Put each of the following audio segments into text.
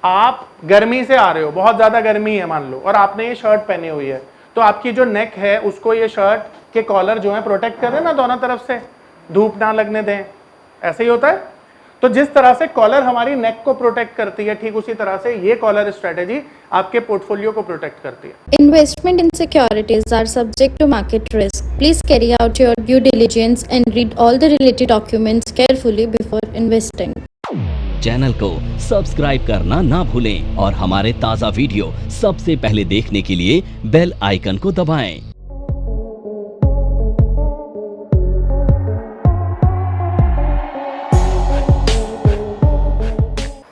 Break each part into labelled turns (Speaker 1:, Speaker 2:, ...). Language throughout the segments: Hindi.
Speaker 1: आप गर्मी से आ रहे हो, बहुत ज़्यादा गर्मी है मान लो, और आपने ये शर्ट पहनी हुई है, तो आपकी जो नेक है उसको ये शर्ट के कॉलर जो है प्रोटेक्ट कर रहे हैं ना दोनों तरफ से, धूप ना लगने दें, ऐसे ही होता है। तो जिस तरह से कॉलर हमारी नेक को प्रोटेक्ट करती है, ठीक उसी तरह से ये कॉलर स्ट्रेटेजी आपके पोर्टफोलियो को प्रोटेक्ट करती है।
Speaker 2: Investment in securities are subject to market risk. Please carry out your due diligence and read all the related documents carefully before investing.
Speaker 3: Channel को सब्सक्राइब करना ना भूलें और हमारे ताज़ा वीडियो सबसे पहले देखने के लिए बेल आइकन को दबाएं।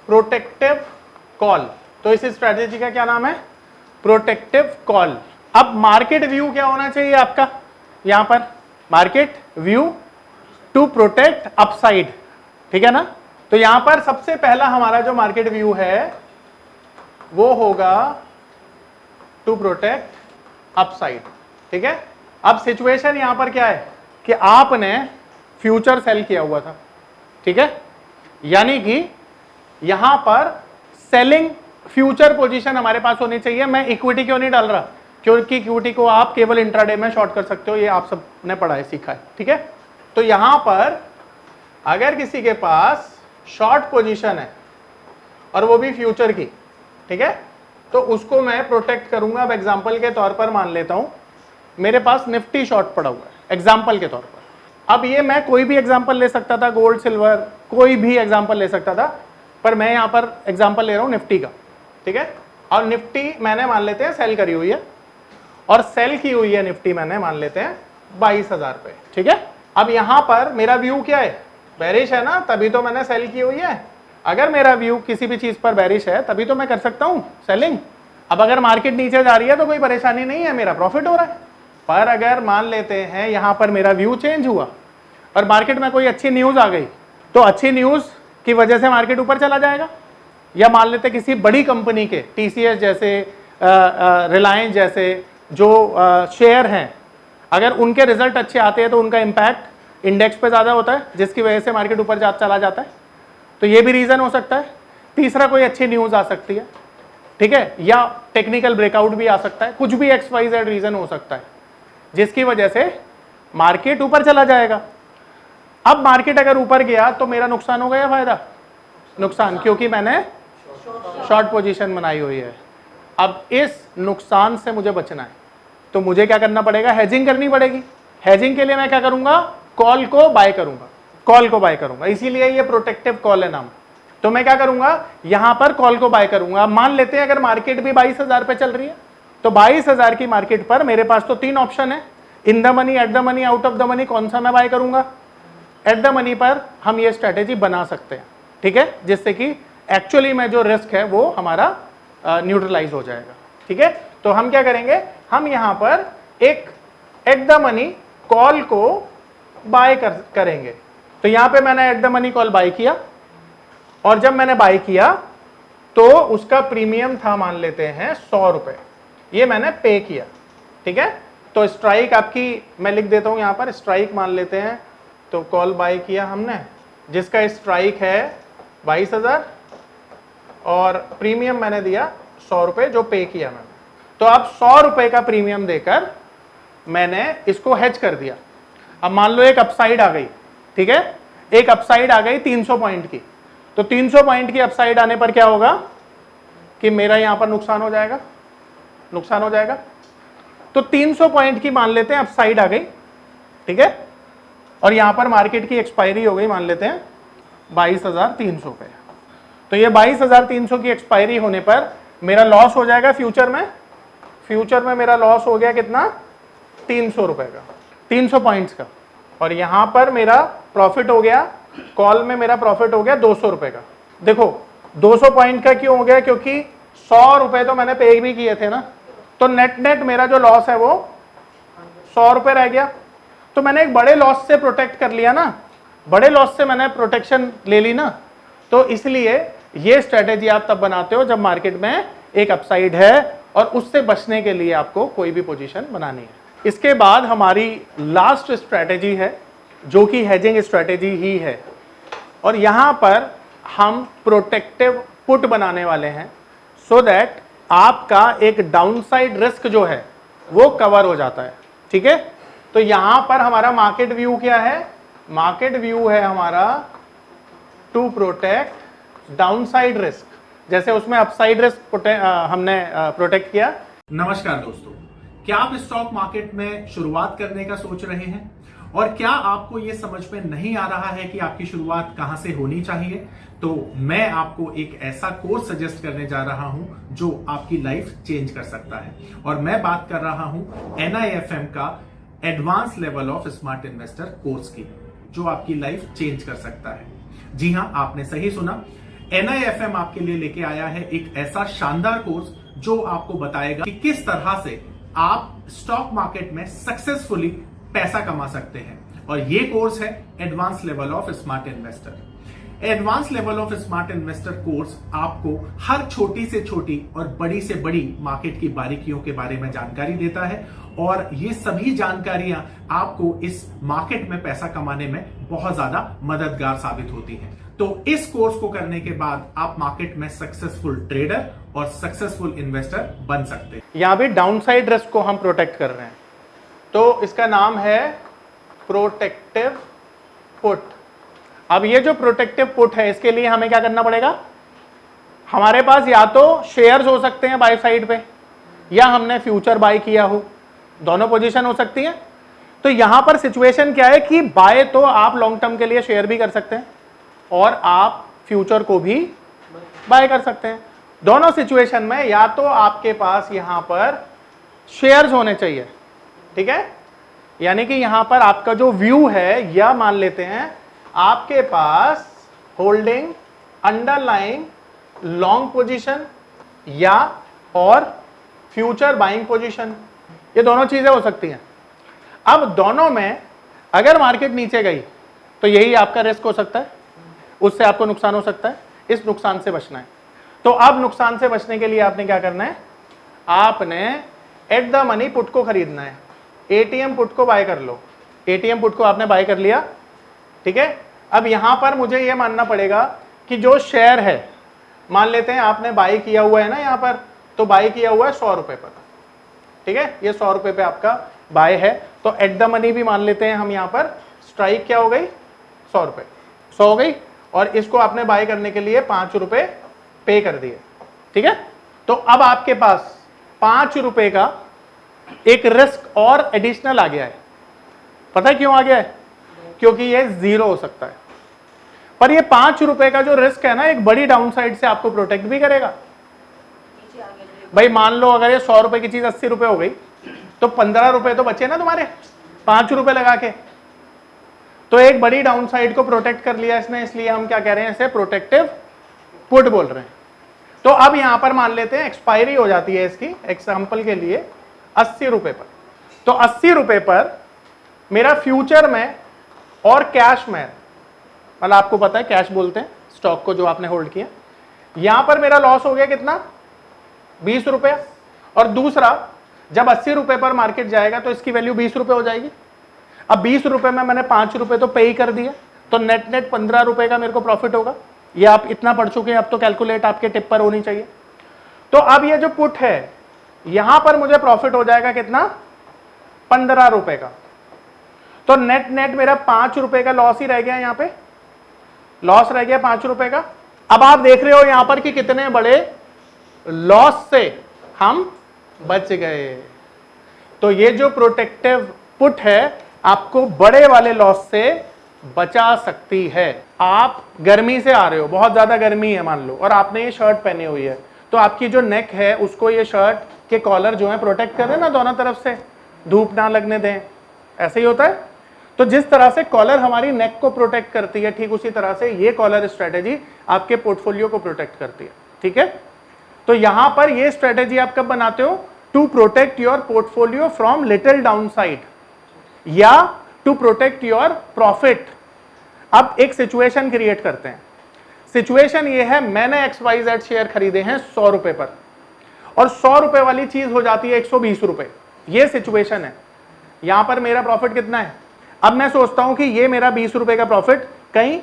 Speaker 1: प्रोटेक्टिव कॉल, तो इस स्ट्रेटेजी का क्या नाम है? Protective call. अब मार्केट व्यू क्या होना चाहिए आपका? यहां पर market view to protect upside, ठीक है ना। तो यहां पर सबसे पहला हमारा जो मार्केट व्यू है वो होगा टू प्रोटेक्ट अपसाइड, ठीक है। अब सिचुएशन यहां पर क्या है कि आपने फ्यूचर सेल किया हुआ था, ठीक है, यानी कि यहां पर सेलिंग फ्यूचर पोजीशन हमारे पास होनी चाहिए। मैं इक्विटी क्यों नहीं डाल रहा? क्योंकि इक्विटी को आप केवल इंट्राडे में शॉर्ट कर सकते हो, ये आप सबने पढ़ा है, सीखा है, ठीक है। तो यहां पर अगर किसी के पास शॉर्ट पोजीशन है और वो भी फ्यूचर की, ठीक है, तो उसको मैं प्रोटेक्ट करूंगा। अब एग्जांपल के तौर पर मान लेता हूं मेरे पास निफ्टी शॉर्ट पड़ा हुआ है, एग्जांपल के तौर पर। अब ये मैं कोई भी एग्जांपल ले सकता था, गोल्ड सिल्वर कोई भी एग्जांपल ले सकता था, पर मैं यहां पर एग्जांपल ले रहा हूं निफ्टी का, ठीक है। और निफ्टी मैंने मान लेते हैं सेल करी हुई है, और सेल की हुई है निफ्टी मैंने मान लेते हैं 22,000 पे, ठीक है। अब यहां पर मेरा व्यू क्या है? बेरिश है ना, तभी तो मैंने सेल की हुई है। अगर मेरा व्यू किसी भी चीज पर बेरिश है तभी तो मैं कर सकता हूं सेलिंग। अब अगर मार्केट नीचे जा रही है तो कोई परेशानी नहीं है, मेरा प्रॉफिट हो रहा है। पर अगर मान लेते हैं यहां पर मेरा व्यू चेंज हुआ और मार्केट में कोई अच्छी न्यूज आ गई, तो अच्छी न्यूज की वजह से मार्केट ऊपर चला जाएगा। या मान लेते किसी बड़ी कंपनी के टीसीएस जैसे, रिलायंस जैसे जो शेयर हैं, अगर उनके रिजल्ट अच्छे आते हैं तो उनका इंपैक्ट इंडेक्स पे ज़्यादा होता है, जिसकी वजह से मार्केट ऊपर चला जाता है। तो ये भी रीज़न हो सकता है। तीसरा, कोई अच्छी न्यूज़ आ सकती है, ठीक है, या टेक्निकल ब्रेकआउट भी आ सकता है, कुछ भी XYZ रीज़न हो सकता है जिसकी वजह से मार्केट ऊपर चला जाएगा। अब मार्केट अगर ऊपर गया तो मेरा नुकसान हो गया, फायदा? नुकसान, क्योंकि मैंने शॉर्ट पोजीशन बनाई हुई है। अब इस नुकसान से मुझे बचना है तो मुझे क्या करना पड़ेगा? हेजिंग करनी पड़ेगी। हेजिंग के लिए मैं क्या करूंगा? कॉल को बाय करूंगा, कॉल को बाय करूंगा, इसीलिए ये प्रोटेक्टिव कॉल है नाम। तो मैं क्या करूंगा? यहां पर कॉल को बाय करूंगा। मान लेते हैं अगर मार्केट भी 22,000 पे चल रही है, तो 22,000 की मार्केट पर मेरे पास तो 3 ऑप्शन है, in the money, eight the money, out of the money. कौन सा मैं बाय करूंगा? एट द मनी पर हम ये स्ट्रेटेजी बना सकते हैं, ठीक है, जिससे कि एक्चुअली में जो रिस्क है वो हमारा न्यूट्रलाइज हो जाएगा, ठीक है। तो हम क्या करेंगे? हम यहां पर एक एट द मनी कॉल को बाय करेंगे। तो यहां पे मैंने at the money call buy किया, और जब मैंने बाय किया तो उसका प्रीमियम था मान लेते हैं 100 रुपए, ये मैंने पे किया, ठीक है। तो स्ट्राइक आपकी मैं लिख देता हूं यहां पर, स्ट्राइक मान लेते हैं। तो कॉल बाय किया हमने, जिसका स्ट्राइक है 22,000, और प्रीमियम मैंने दिया 100 रुपए जो पे किया मैंने। तो अब 100 रुपए का प्रीमियम देकर मैंने इसको हेज कर दिया। अब मान लो एक अपसाइड आ गई, ठीक है, एक अपसाइड आ गई 300 पॉइंट की। तो 300 पॉइंट की अपसाइड आने पर क्या होगा कि मेरा यहां पर नुकसान हो जाएगा, नुकसान हो जाएगा। तो 300 पॉइंट की मान लेते हैं अपसाइड आ गई, ठीक है, और यहां पर मार्केट की एक्सपायरी हो गई मान लेते हैं 22,300 पे। तो ये 22,300 की एक्सपायरी होने पर मेरा लॉस हो जाएगा फ्यूचर में। फ्यूचर में मेरा लॉस हो गया कितना? 300 रुपए का, 300 पॉइंट्स का। और यहां पर मेरा प्रॉफिट हो गया, कॉल में मेरा प्रॉफिट हो गया 200 रुपए का। देखो 200 पॉइंट का क्यों हो गया? क्योंकि 100 रुपए तो मैंने पे भी किए थे ना, तो नेट नेट मेरा जो लॉस है वो 100 रुपए रह गया। तो मैंने एक बड़े लॉस से प्रोटेक्ट कर लिया ना, बड़े लॉस से मैंने प्रोटेक्शन ले ली ना। तो इसलिए ये स्ट्रेटेजी आप तब बनाते हो जब मार्केट में एक अपसाइड है, और उससे बचने के लिए आपको कोई भी पोजीशन बनानी है। इसके बाद हमारी लास्ट स्ट्रेटेजी है जो कि हेजिंग स्ट्रेटेजी ही है, और यहां पर हम प्रोटेक्टिव पुट बनाने वाले हैं सो दैट आपका एक डाउनसाइड रिस्क जो है वो कवर हो जाता है। ठीक है, तो यहां पर हमारा मार्केट व्यू क्या है? मार्केट व्यू है हमारा टू प्रोटेक्ट डाउनसाइड रिस्क, जैसे उसमें अपसाइड रिस्क हमने प्रोटेक्ट किया।
Speaker 4: नमस्कार दोस्तों, क्या आप स्टॉक मार्केट में शुरुआत करने का सोच रहे हैं और क्या आपको यह समझ में नहीं आ रहा है कि आपकी शुरुआत कहां से होनी चाहिए? तो मैं आपको एक ऐसा कोर्स सजेस्ट करने जा रहा हूं जो आपकी लाइफ चेंज कर सकता है, और मैं बात कर रहा हूं NIFM का advance level of smart investor course की, जो आपकी लाइफ चेंज कर सकता है। जी हां, आपने सही सुना, NIFM आपके लिए लेके आया है एक ऐसा शानदार कोर्स जो आपको बताएगा कि किस तरह से आप स्टॉक मार्केट में सक्सेसफुली पैसा कमा सकते हैं। और ये कोर्स है advance level of smart investor. Advance level of smart investor course आपको हर छोटी से छोटी और बड़ी से बड़ी मार्केट की बारीकियों के बारे में जानकारी देता है, और ये सभी जानकारियां आपको इस मार्केट में पैसा कमाने में बहुत ज्यादा मददगार साबित होती हैं। तो इस कोर्स को करने के बाद आप मार्केट में सक्सेसफुल ट्रेडर और सक्सेसफुल इन्वेस्टर बन सकते हैं।
Speaker 1: यहां भी डाउनसाइड रिस्क को हम प्रोटेक्ट कर रहे हैं, तो इसका नाम है प्रोटेक्टिव पुट। अब ये जो प्रोटेक्टिव पुट है, इसके लिए हमें क्या करना पड़ेगा? हमारे पास या तो शेयर्स हो सकते हैं बाय साइड पे, या हमने फ्यूचर बाय किया हो, दोनों पोजीशन हो सकती है। तो यहां पर सिचुएशन क्या है कि बाय तो आप लॉन्ग टर्म के लिए शेयर भी कर सकते हैं और आप फ्यूचर को भी बाय कर सकते हैं। दोनों सिचुएशन में या तो आपके पास यहां पर शेयर्स होने चाहिए, ठीक है, यानी कि यहां पर आपका जो व्यू है, या मान लेते हैं आपके पास होल्डिंग अंडरलाइंग लॉन्ग पोजीशन या और फ्यूचर बाइंग पोजीशन, ये दोनों चीजें हो सकती हैं। अब दोनों में अगर मार्केट नीचे गई तो यही आपका रिस्क हो सकता है, उससे आपको नुकसान हो सकता है, इस नुकसान से बचना है। तो अब नुकसान से बचने के लिए आपने क्या करना है? आपने एट द मनी पुट को खरीदना है। ATM पुट को बाय कर लो। ATM पुट को आपने बाय कर लिया, ठीक है। अब यहां पर मुझे यह मानना पड़ेगा कि जो शेयर है, मान लेते हैं आपने बाय किया हुआ है ना यहां पर, तो बाय किया हुआ है 100 रुपए पर, ठीक है, ये 100 रुपए पे आपका बाय है। तो एट द मनी भी मान लेते हैं हम, यहां पर स्ट्राइक क्या हो गई? 100 रुपए, 100 हो गई, और इसको आपने बाय करने के लिए 5 रुपए पे कर दिए, ठीक है। तो अब आपके पास 5 रुपए का एक रिस्क और एडिशनल आ गया है। पता है क्यों आ गया है? क्योंकि ये 0 हो सकता है, पर ये 5 रुपए का जो रिस्क है ना, एक बड़ी डाउनसाइड से आपको प्रोटेक्ट भी करेगा। भाई मान लो अगर ये 100 रुपए की चीज 80 रुपए हो गई, तो 15 रुपए तो बचे ना तुम्हारे 5 रुपए लगा के, तो एक बड़ी डाउनसाइड को प्रोटेक्ट कर लिया इसने, इसलिए हम क्या कह रहे हैं? इसे प्रोटेक्टिव पुट बोल रहे हैं। तो अब यहां पर मान लेते हैं एक्सपायरी हो जाती है इसकी, एग्जांपल के लिए 80 रुपए पर, तो 80 रुपए पर मेरा फ्यूचर में और कैश में, मतलब आपको पता है कैश बोलते हैं स्टॉक को जो आपने होल्ड किया, यहां पर मेरा लॉस हो गया कितना? 20 रुपया। और दूसरा, जब 80 रुपए पर मार्केट जाएगा तो इसकी वैल्यू 20 रुपए हो जाएगी। अब 20 रुपए में मैंने 5 रुपए तो पे ही कर दिया, तो नेट नेट 15 रुपए का मेरे को प्रॉफिट होगा। ये आप इतना पढ़ चुके हैं, अब तो कैलकुलेट आपके टिप पर होनी चाहिए। तो अब ये जो पुट है, यहां पर मुझे प्रॉफिट हो जाएगा कितना? 15 रुपए का। तो नेट नेट मेरा 5 रुपए का लॉस ही रह गया, यहां पे लॉस रह गया 5 रुपए का। अब आप देख रहे हो यहां पर कि कितने बड़े लॉस से हम बच गए। तो ये जो प्रोटेक्टिव पुट है आपको बड़े वाले लॉस से बचा सकती है। आप गर्मी से आ रहे हो, बहुत ज्यादा गर्मी है मान लो, और आपने ये शर्ट पहनी हुई है, तो आपकी जो नेक है उसको ये शर्ट के कॉलर जो है प्रोटेक्ट कर रहे हैं ना दोनों तरफ से, धूप ना लगने दें, ऐसे ही होता है। तो जिस तरह से कॉलर हमारी नेक को प्रोटेक्ट करती है, ठीक उसी तरह से ये कॉलर स्ट्रेटेजी आपके पोर्टफोलियो को प्रोटेक्ट करती है, ठीक है। तो यहां पर ये स्ट्रेटेजी आप कब बनाते हो? To protect your portfolio from little downside या टू प्रोटेक्ट योर प्रॉफिट। अब एक सिचुएशन क्रिएट करते हैं। सिचुएशन ये है, मैंने XYZ शेयर खरीदे हैं 100 रुपए पर, और 100 रुपए वाली चीज हो जाती है 120 रुपए। ये सिचुएशन है। यहां पर मेरा प्रॉफिट कितना है? अब मैं सोचता हूं कि ये मेरा 20 रुपए का प्रॉफिट कहीं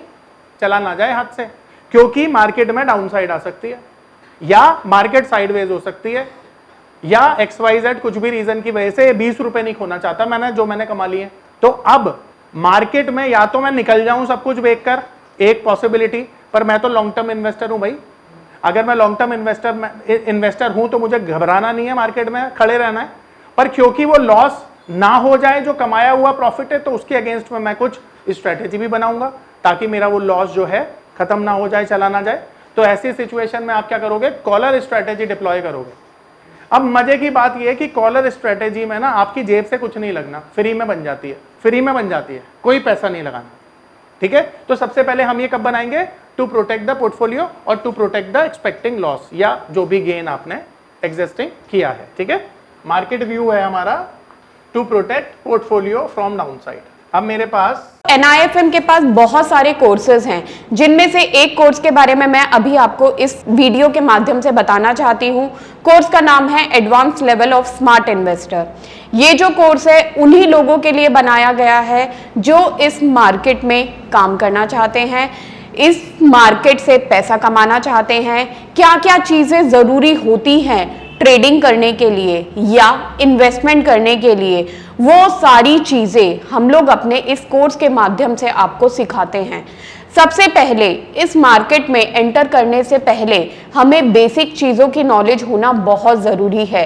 Speaker 1: चला ना जाए हाथ से, क्योंकि मार्केट में डाउन साइड आ सकती है, या मार्केट साइडवेज हो सकती है, या XYZ कुछ भी रीजन की वजह से 20 रुपए नहीं खोना चाहता मैंने, जो मैंने कमा लिए। तो अब मार्केट में या तो मैं निकल जाऊं सब कुछ बेचकर, एक पॉसिबिलिटी, पर मैं तो लॉन्ग टर्म इन्वेस्टर हूं भाई। अगर मैं लॉन्ग टर्म इन्वेस्टर हूं तो मुझे घबराना नहीं है, मार्केट में खड़े रहना है। पर क्योंकि वो लॉस ना हो जाए जो कमाया हुआ प्रॉफिट है, तो उसके अगेंस्ट में मैं कुछ स्ट्रेटेजी भी बनाऊंगा ताकि मेरा वो लॉस जो है खत्म ना हो जाए, चला ना जाए। तो ऐसी सिचुएशन में आप क्या करोगे, कॉलर स्ट्रेटेजी डिप्लॉय करोगे। अब मजे की बात यह है कि कॉलर स्ट्रेटेजी में ना आपकी जेब से कुछ नहीं लगना, फ्री में बन जाती है, फ्री में बन जाती है, कोई पैसा नहीं लगाना, ठीक है। तो सबसे पहले हम ये कब बनाएंगे, टू प्रोटेक्ट द पोर्टफोलियो और to protect the expecting loss, या जो भी गेन आपने एग्जिस्टिंग किया है, ठीक है। मार्केट व्यू है हमारा to protect portfolio from downside. अब मेरे पास
Speaker 5: NIFM के पास बहुत सारे कोर्सेज हैं, जिनमें से एक कोर्स के बारे में मैं अभी आपको इस वीडियो के माध्यम से बताना चाहती हूँ। कोर्स का नाम है advance level of smart investor. ये जो कोर्स है उन्हीं लोगों के लिए बनाया गया है जो इस मार्केट में काम करना चाहते हैं, इस मार्केट से पैसा कमाना चाहते हैं। क्या क्या चीज़ें ज़रूरी होती हैं ट्रेडिंग करने के लिए या इन्वेस्टमेंट करने के लिए, वो सारी चीज़ें हम लोग अपने इस कोर्स के माध्यम से आपको सिखाते हैं। सबसे पहले इस मार्केट में एंटर करने से पहले हमें बेसिक चीज़ों की नॉलेज होना बहुत ज़रूरी है।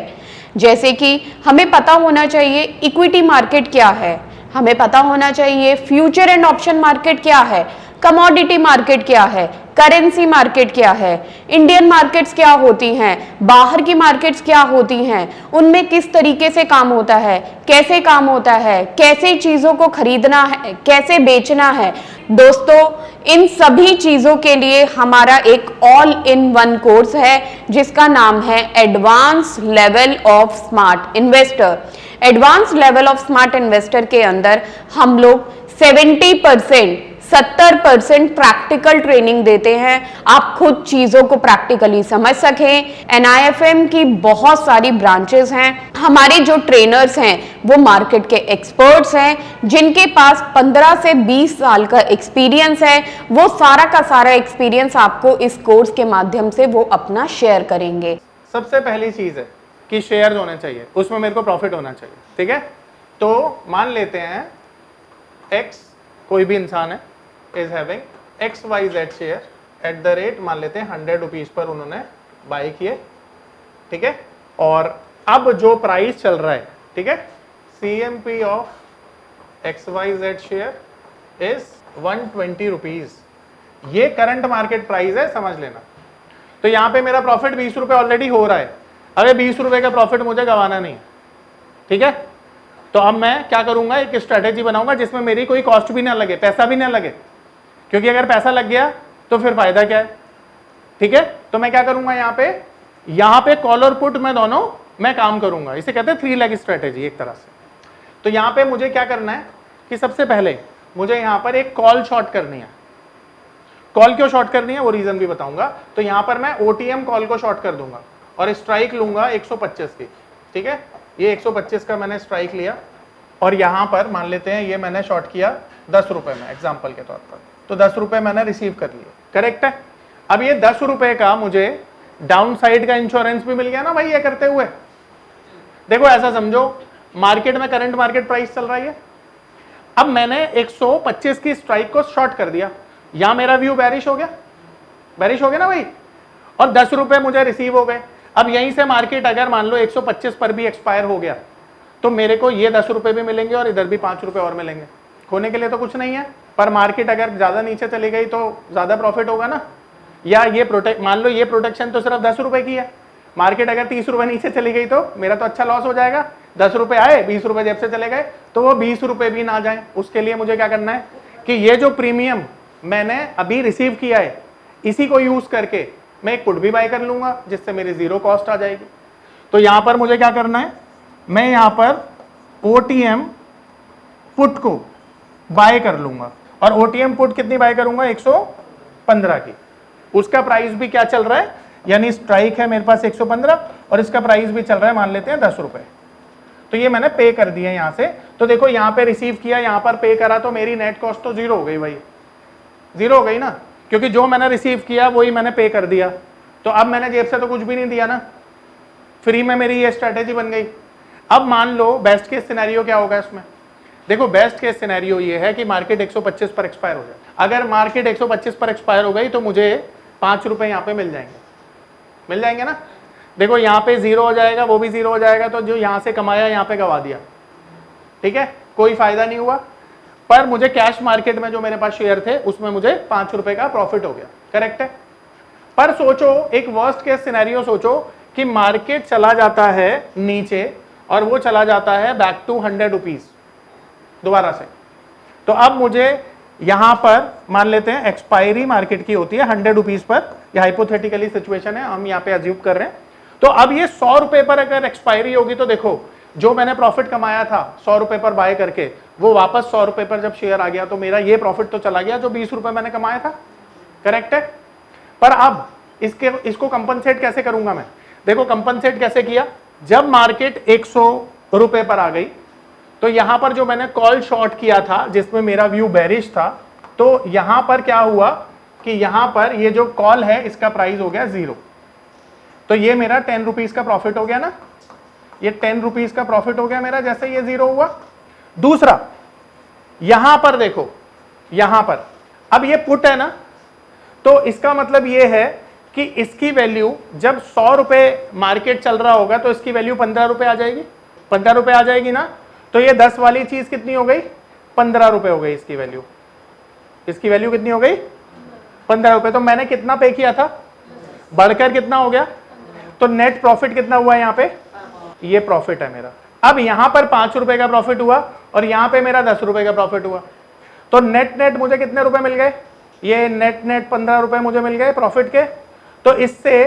Speaker 5: जैसे कि हमें पता होना चाहिए इक्विटी मार्केट क्या है, हमें पता होना चाहिए फ्यूचर एंड ऑप्शन मार्केट क्या है, कमोडिटी मार्केट क्या है, करेंसी मार्केट क्या है, इंडियन मार्केट्स क्या होती हैं, बाहर की मार्केट्स क्या होती हैं, उनमें किस तरीके से काम होता है, कैसे काम होता है, कैसे चीज़ों को खरीदना है, कैसे बेचना है। दोस्तों, इन सभी चीज़ों के लिए हमारा एक ऑल इन वन कोर्स है जिसका नाम है advance level of smart investor. Advance level of smart investor के अंदर हम लोग 70% प्रैक्टिकल ट्रेनिंग देते हैं, आप खुद चीजों को प्रैक्टिकली समझ सकें। NIFM की बहुत सारी ब्रांचेस हैं। हमारे जो ट्रेनर्स हैं वो मार्केट के एक्सपर्ट्स हैं, जिनके पास 15 से 20 साल का एक्सपीरियंस है। वो सारा का सारा एक्सपीरियंस आपको इस कोर्स के माध्यम से वो अपना शेयर करेंगे।
Speaker 1: सबसे पहली चीज है कि शेयर्स होने चाहिए, उसमें मेरे को प्रॉफिट होना चाहिए, ठीक है। तो मान लेते हैं एक्स कोई भी इंसान है is having XYZ share at the rate, मान लेते हैं 100 रुपीज पर उन्होंने बाई किए, ठीक है। और अब जो प्राइस चल रहा है, ठीक है, CMP of XYZ share is 120 rupees. ये करंट मार्केट प्राइस है, समझ लेना। तो यहां पे मेरा प्रॉफिट 20 रुपए ऑलरेडी हो रहा है। अरे 20 रुपए का प्रॉफिट मुझे गंवाना नहीं है, ठीक है। तो अब मैं क्या करूंगा, एक स्ट्रेटेजी बनाऊंगा जिसमें मेरी कोई कॉस्ट भी ना लगे, पैसा भी ना लगे, क्योंकि अगर पैसा लग गया तो फिर फायदा क्या है, ठीक है। तो मैं क्या करूंगा, यहां पे कॉल और पुट में दोनों मैं काम करूंगा। इसे कहते हैं 3 लेग स्ट्रेटेजी एक तरह से। तो यहां पे मुझे क्या करना है कि सबसे पहले मुझे यहां पर एक कॉल शॉर्ट करनी है। कॉल क्यों शॉर्ट करनी है वो रीजन भी बताऊंगा। तो यहां पर मैं OTM कॉल को शॉर्ट कर दूंगा और स्ट्राइक लूंगा 125 की, ठीक है। ये 125 का मैंने स्ट्राइक लिया और यहां पर मान लेते हैं ये मैंने शॉर्ट किया 10 रुपए में एग्जांपल के तौर पर, तो 10 रुपए मैंने रिसीव कर लिए, करेक्ट है। अब ये 10 रुपए का मुझे डाउन साइड का इंश्योरेंस भी मिल गया ना भाई ये करते हुए। देखो ऐसा समझो, मार्केट में करंट मार्केट प्राइस चल रही है, अब मैंने 125 की स्ट्राइक को शॉर्ट कर दिया, यहां मेरा व्यू बैरिश हो गया, बैरिश हो गया ना भाई, और 10 रुपए मुझे रिसीव हो गए। अब यहीं से मार्केट अगर मान लो 125 पर भी एक्सपायर हो गया तो मेरे को ये 10 रुपए भी मिलेंगे और इधर भी 5 रुपए और मिलेंगे। खोने के लिए तो कुछ नहीं है, पर मार्केट अगर ज्यादा नीचे चली गई तो ज्यादा प्रॉफिट होगा ना। या ये मान लो ये प्रोटेक्शन तो सिर्फ 10 रुपए की है, मार्केट अगर 30 रुपए नीचे चली गई तो मेरा तो अच्छा लॉस हो जाएगा। 10 रुपए आए, 20 रुपए जेब से चले गए, तो वो 20 रुपए भी ना जाए। उसके लिए मुझे क्या करना है कि ये जो प्रीमियम मैंने अभी रिसीव किया है इसी को यूज करके मैं एक पुट भी बाय कर लूंगा जिससे मेरी जीरो कॉस्ट आ जाएगी। तो यहां पर मुझे क्या करना है, मैं यहां पर OTM पुट को बाय कर लूंगा और OTM पुट कितनी बाय करूंगा, 115 की। उसका प्राइस भी क्या चल रहा है, यानी स्ट्राइक है मेरे पास 115 और इसका प्राइस भी चल रहा है मान लेते हैं 10 रुपए। तो ये मैंने पे कर दिया यहां से। तो देखो यहां पे रिसीव किया, यहां पर पे करा, तो मेरी नेट कॉस्ट तो जीरो हो गई भाई, जीरो हो गई ना। क्योंकि जो मैंने रिसीव किया वही मैंने पे कर दिया, तो अब मैंने जेब से तो कुछ भी नहीं दिया ना, फ्री में मेरी ये स्ट्रैटेजी बन गई। अब मान लो बेस्ट केस सिनेरियो क्या होगा इसमें, देखो बेस्ट केस सिनेरियो ये है कि मार्केट 125 पर एक्सपायर हो जाए। अगर मार्केट 125 पर एक्सपायर हो गई तो मुझे 5 रुपए यहाँ पे मिल जाएंगे ना। देखो यहाँ पे 0 हो जाएगा, वो भी 0 हो जाएगा, तो जो यहाँ से कमाया यहाँ पे गवा दिया, ठीक है, कोई फायदा नहीं हुआ। पर मुझे कैश मार्केट में जो मेरे पास शेयर थे उसमें मुझे 5 रुपए का प्रॉफिट हो गया, करेक्ट है। पर सोचो एक वर्स्ट केस सिनेरियो सोचो कि मार्केट चला जाता है नीचे और वो चला जाता है बैक टू 100 रुपीज दोबारा से। तो अब मुझे यहां पर मान लेते हैं एक्सपायरी मार्केट की होती है 100 रुपीज पर, यह हाइपोथेटिकली सिचुएशन है, हम यहाँ पे अज्यूम कर रहे हैं। तो अब ये 100 रुपए पर अगर एक्सपायरी होगी तो देखो जो मैंने प्रॉफिट कमाया था 100 रुपए पर बाय करके, वो वापस 100 रुपए पर जब शेयर आ गया तो मेरा ये प्रॉफिट तो चला गया जो 20 रुपए मैंने कमाया था, करेक्ट है। पर अब इसको कंपनसेट कैसे करूंगा मैं, देखो कंपनसेट कैसे किया, जब मार्केट 100 रुपए पर आ गई तो यहां पर जो मैंने कॉल शॉर्ट किया था जिसमें मेरा व्यू बेरिश था, तो यहां पर क्या हुआ कि यहां पर ये जो कॉल है इसका प्राइस हो गया 0, तो ये मेरा 10 रुपीज का प्रॉफिट हो गया ना, ये 10 रुपीज का प्रॉफिट हो गया मेरा जैसे ये 0 हुआ। दूसरा यहां पर देखो, यहां पर अब ये पुट है ना, तो इसका मतलब ये है कि इसकी वैल्यू जब 100 रुपए मार्केट चल रहा होगा तो इसकी वैल्यू 15 रुपए आ जाएगी, 15 रुपए आ जाएगी ना। तो ये 10 वाली चीज कितनी हो गई, 15 रुपए हो गई इसकी वैल्यू, इसकी वैल्यू कितनी हो गई 15 रुपए। तो मैंने कितना पे किया था, बढ़कर कितना हो गया, तो नेट प्रॉफिट कितना हुआ यहाँ पे, ये प्रॉफिट है मेरा। अब यहां पर 5 रुपए का प्रॉफिट हुआ और यहां पे मेरा 10 रुपए का प्रॉफिट हुआ, तो नेट मुझे कितने रुपए मिल गए, ये नेट 15 रुपए मुझे मिल गए प्रॉफिट के। तो इससे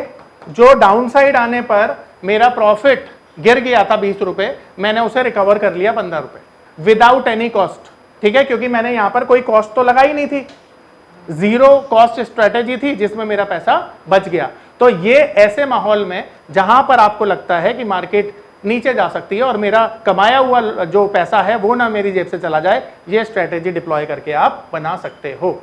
Speaker 1: जो डाउन साइड आने पर मेरा प्रॉफिट गिर गया था 20 रुपए, मैंने उसे रिकवर कर लिया 15 रुपए विदाउट एनी कॉस्ट, ठीक है, क्योंकि मैंने यहां पर कोई कॉस्ट तो लगाई नहीं थी, 0 कॉस्ट स्ट्रेटेजी थी जिसमें मेरा पैसा बच गया। तो ये ऐसे माहौल में जहां पर आपको लगता है कि मार्केट नीचे जा सकती है और मेरा कमाया हुआ जो पैसा है वो ना मेरी जेब से चला जाए, ये स्ट्रेटेजी डिप्लॉय करके आप बना सकते हो।